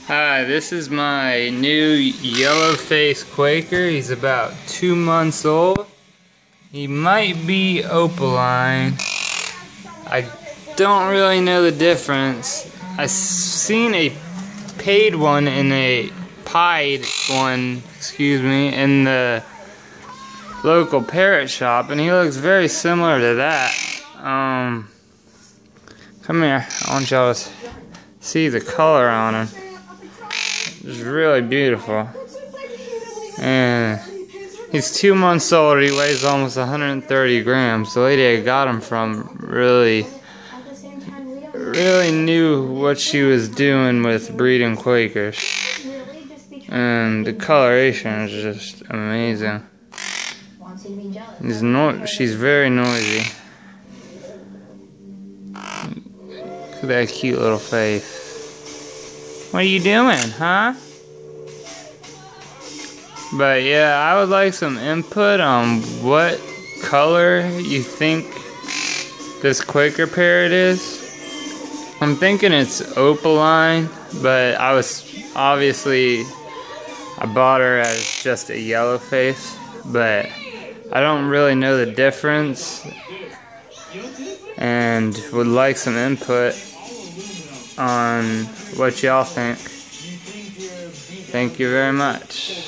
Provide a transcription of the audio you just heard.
Hi, this is my new Yellowface Quaker. He's about 2 months old. He might be opaline. I don't really know the difference. I've seen a paid one and a pied one, in the local parrot shop, and he looks very similar to that. Come here, I want y'all to see the color on him. It's really beautiful. And he's 2 months old. He weighs almost 130 grams. The lady I got him from really knew what she was doing with breeding Quakers. And the coloration is just amazing. She's very noisy. Look at that cute little face. What are you doing, huh? But yeah, I would like some input on what color you think this Quaker parrot is. I'm thinking it's opaline, but I bought her as just a Yellowface, but I don't really know the difference and would like some input on what y'all think. Thank you very much.